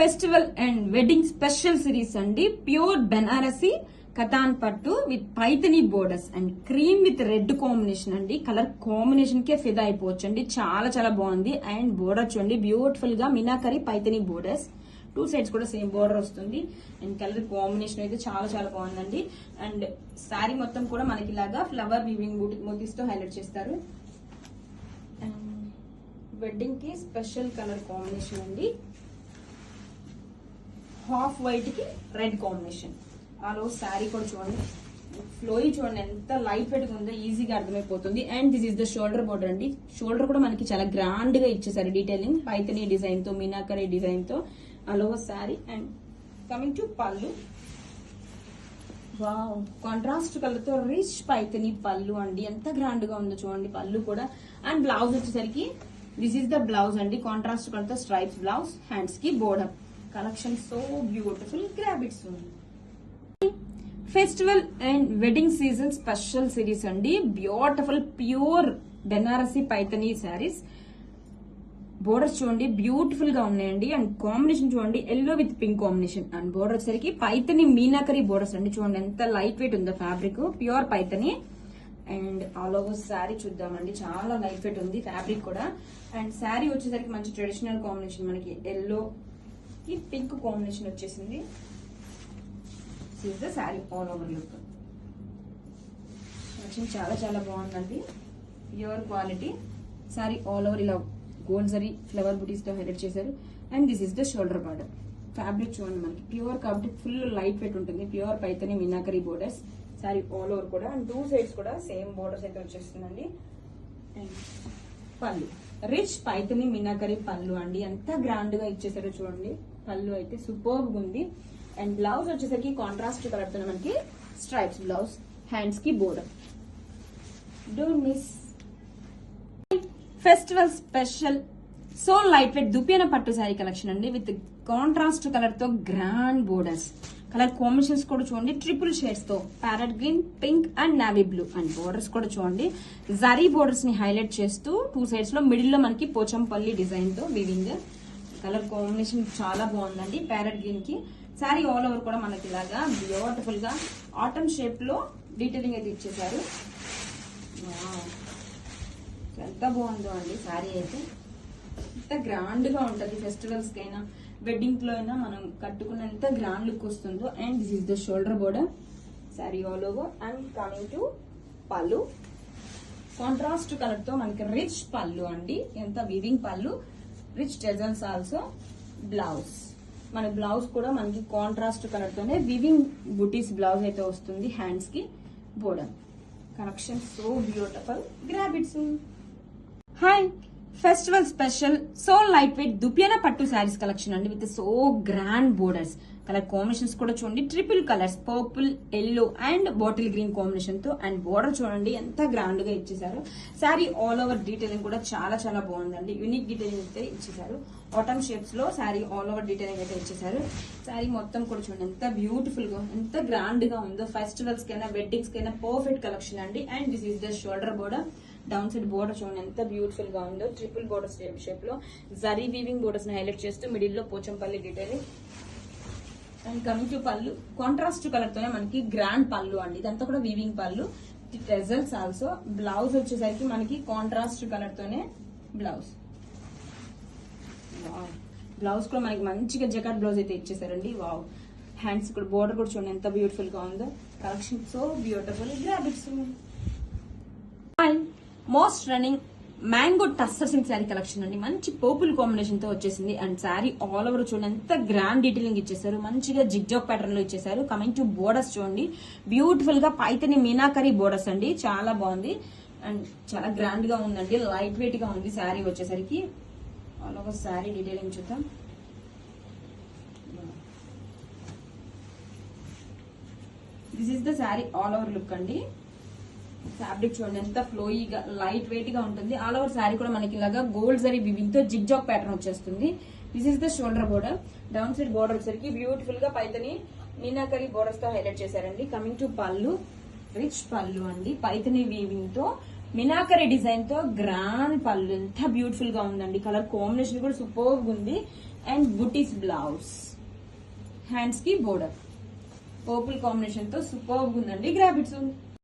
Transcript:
Festival and wedding special series అండి. Pure Banarasi katan పట్టు with Paithani borders and cream with red combination అండి. Colour combination కే ఫిదా అయిపోవచ్చు అండి. చాలా చాలా బాగుంది. అండ్ బోర్డర్ చూడండి బ్యూటిఫుల్ గా meenakari Paithani borders, two sides కూడా సేమ్ బోర్డర్ వస్తుంది. అండ్ కలర్ కాంబినేషన్ అయితే చాలా చాలా బాగుందండి. అండ్ శారీ మొత్తం కూడా మనకి ఇలాగా ఫ్లవర్ వీవింగ్ మోతీస్ తో హైలైట్ చేస్తారు. అండ్ వెడ్డింగ్ కి స్పెషల్ కలర్ కాంబినేషన్ అండి. హాఫ్ వైట్ కి రెడ్ కాంబినేషన్. ఆలో శారీ కూడా చూడండి, ఫ్లోయి చూడండి ఎంత లైట్ వెయిట్ గా ఉందో ఈజీగా అర్థమైపోతుంది. And this is the shoulder border అండి. షోల్డర్ కూడా మనకి చాలా గ్రాండ్ గా ఇచ్చేసారు డీటెయిలింగ్, పైథనీ డిజైన్ తో, మీనాకరి డిజైన్ తో all over sari. And coming to పళ్ళు, వావ్ కాంట్రాస్ట్ కలర్ తో రిచ్ పైథనీ పళ్ళు అండి. ఎంత గ్రాండ్ గా ఉందో చూడండి పళ్ళు కూడా. అండ్ బ్లౌజ్ వచ్చేసరికి దిస్ ఇస్ ద బ్లౌజ్ అండి. కాంట్రాస్ట్ కలర్ తో స్ట్రైప్స్ బ్లౌజ్, హ్యాండ్స్ కి border. Collection so beautiful, grab it soon. Festival and wedding season special series అండి. Beautiful pure Banarasi Paithani saris. Borders చూడండి బ్యూటిఫుల్ గా ఉన్నాయండి. అండ్ కాంబినేషన్ చూడండి yellow with pink combination. And border వచ్చేసరికి Paithani meenakari borders అండి. చూడండి ఎంత లైట్ వెయిట్ ఉందో fabric, pure Paithani. And all over sari చూద్దామండి, చాలా లైట్ వెయిట్ ఉంది ఫ్యాబ్రిక్ కూడా. అండ్ శారీ వచ్చేసరికి మంచి ట్రెడిషనల్ కాంబినేషన్, మనకి ఎల్లో కి పింక్ కాంబినేషన్ వచ్చేసింది. This the sari all over look. చాలా చాలా బాగుందండి, pure quality. Sari all over ఇలా గోల్డ్ జరీ ఫ్లవర్ బుటీస్ తో హైలైట్ చేశారు. And this is the shoulder border. Fabric చూడండి మనకి ప్యూర్ కాబట్టి ఫుల్ లైట్ వెయిట్ ఉంటుంది. Pure Paithani meenakari borders sari all over కూడా. అండ్ టూ సైడ్స్ కూడా సేమ్ బోర్డర్స్ అయితే వచ్చేస్తుందండి. అండ్ పళ్ళు రిచ్ పైథనీ మీనాకరి పళ్ళు అండి. ఎంత గ్రాండ్ గా ఇచ్చేసారో చూడండి. పళ్ళు అయితే సూపర్ ఉంది. అండ్ బ్లౌజ్ వచ్చేసరికి కాంట్రాస్ట్ కలర్ తో మనకి స్ట్రైప్స్ బ్లౌజ్, హ్యాండ్స్ కి border. Don't miss festival special so light weight దుపియానా పట్టు శారీ కలెక్షన్ అండి. విత్ కాంట్రాస్ట్ కలర్ తో గ్రాండ్ బోర్డర్స్. కలర్ కాంబినేషన్స్ కూడా చూడండి ట్రిపుల్ షేడ్స్ తో, parrot green, pink and navy blue. And borders కూడా చూడండి జరీ బోర్డర్స్ ని హైలైట్ చేస్తూ టూ సైడ్స్ లో మిడిల్ లో మనకి పోచంపల్లి డిజైన్ తో వీవింగ్. కలర్ కాంబినేషన్ చాలా బాగుందండి ప్యారెట్ గ్రీన్ కి. శారీ ఆల్ ఓవర్ కూడా మనకి ఇలాగా బ్యూటిఫుల్ గా ఆటమ్ షేప్ లో డీటెయిలింగ్ అయితే ఇచ్చేసారు. ఎంత బాగుందో అండి శారీ అయితే. ఎంత గ్రాండ్ గా ఉంటది ఫెస్టివల్స్ కైనా వెడ్డింగ్ లో అయినా మనం కట్టుకున్నంత గ్రాండ్ లుక్ వస్తుందో. And this is the shoulder border, sari all over. And coming to పళ్ళు, కాంట్రాస్ట్ కలర్ తో మనకి రిచ్ పళ్ళు అండి. ఎంత వీవింగ్ పళ్ళు, రిచ్ టెజల్స్ ఆల్సో. బ్లౌజ్ మన బ్లౌజ్ కూడా మనకి కాంట్రాస్ట్ కలర్ తోనే వివింగ్ బుటీస్ బ్లౌజ్ అయితే వస్తుంది. హ్యాండ్స్ కి border. Collection so beautiful, grab it soon. Hi festival special so light weight దుపియానా పట్టు శారీస్ కలెక్షన్ అండి. With so grand borders. Colour combinations కూడా చూడండి triple colours, purple, yellow and bottle green combination తో. అండ్ బోర్డర్ చూడండి ఎంత grand గా ఇచ్చేసారు. శారీ ఆల్ ఓవర్ డీటెయిలింగ్ కూడా చాలా చాలా బాగుందండి. యూనిక్ డీటెయిలింగ్ అయితే ఇచ్చేసారు. ఆటమ్ షేప్స్ లో శారీ ఆల్ ఓవర్ డీటెయిలింగ్ అయితే ఇచ్చేసారు. శారీ మొత్తం కూడా చూడండి ఎంత బ్యూటిఫుల్ గా, ఎంత గ్రాండ్ గా ఉందో. ఫెస్టివల్స్ కైనా వెడ్డింగ్స్ కైనా పర్ఫెక్ట్ కలెక్షన్ అండి. And this is the shoulder border. Down side border చూడండి ఎంత బ్యూటిఫుల్ గా ఉందో. ట్రిపుల్ బోర్డర్ షేప్ లో జరీ వీవింగ్ బోర్డర్స్ ని హైలైట్ చేస్తూ మిడిల్ లో Pochampally detailing. And coming to పళ్ళు, కాంట్రాస్ట్ కలర్ తోనే మనకి గ్రాండ్ పళ్ళు అండి. ఇదంతా కూడా వీవింగ్ పళ్ళు, టెజల్స్ ఆల్సో. బ్లౌజ్ వచ్చేసరికి మనకి కాంట్రాస్ట్ కలర్ తోనే బ్లౌజ్. బ్లౌజ్ కూడా మనకి మంచిగా జకాట్ బ్లౌజ్ అయితే ఇచ్చేసారండి. వావ్. హ్యాండ్స్ కూడా బోర్డర్ కూడా చూడండి ఎంత బ్యూటిఫుల్ గా ఉందో. Collection so beautiful, grab it soon. Most running mango tussar silk sari collection అండి. మంచి పర్పుల్ కాంబినేషన్ తో వచ్చేసింది. అండ్ శారీ ఆల్ ఓవర్ చూడండి ఎంత గ్రాండ్ డీటెయిలింగ్ ఇచ్చేసారు. మంచిగా జిగ్జాగ్ ప్యాటర్న్ లో ఇచ్చేసారు. కమింగ్ టు బోర్డర్స్ చూడండి బ్యూటిఫుల్ గా పైథనీ మీనాకరి బోర్డర్స్ అండి. చాలా బాగుంది అండ్ చాలా గ్రాండ్ గా ఉందండి. లైట్ వెయిట్ గా ఉంది శారీ వచ్చేసరికి. ఆల్ ఓవర్ శారీ డీటెయిలింగ్ చూద్దాం. This is the sari all over look అండి. ఫ్యాబ్రిక్ చూడండి ఎంత ఫ్లోయిగా లైట్ వెయిట్ గా ఉంటుంది. ఆల్ ఓవర్ శారీ కూడా మనకి ఇలాగా గోల్డ్ జరీ వివింగ్ తో జిగ్జాగ్ ప్యాటర్న్ వచ్చేస్తుంది. This is the shoulder border. Down side border వచ్చేసరికి బ్యూటిఫుల్ గా పైథనీ మీనాకరి బోర్డర్స్ తో హైలైట్ చేశారండి. కమింగ్ టు పళ్ళు, రిచ్ పళ్ళు అండి. పైథనీ వీవింగ్ తో మీనాకరి డిజైన్ తో గ్రాండ్ పళ్ళు ఎంత బ్యూటిఫుల్ గా ఉందండి. కలర్ కాంబినేషన్ కూడా సూపర్ ఉంది. అండ్ బుటీస్ బ్లౌజ్, హ్యాండ్స్ కి బోర్డర్, పర్పుల్ కాంబినేషన్ తో సూపర్ ఉందండి. Grab it soon.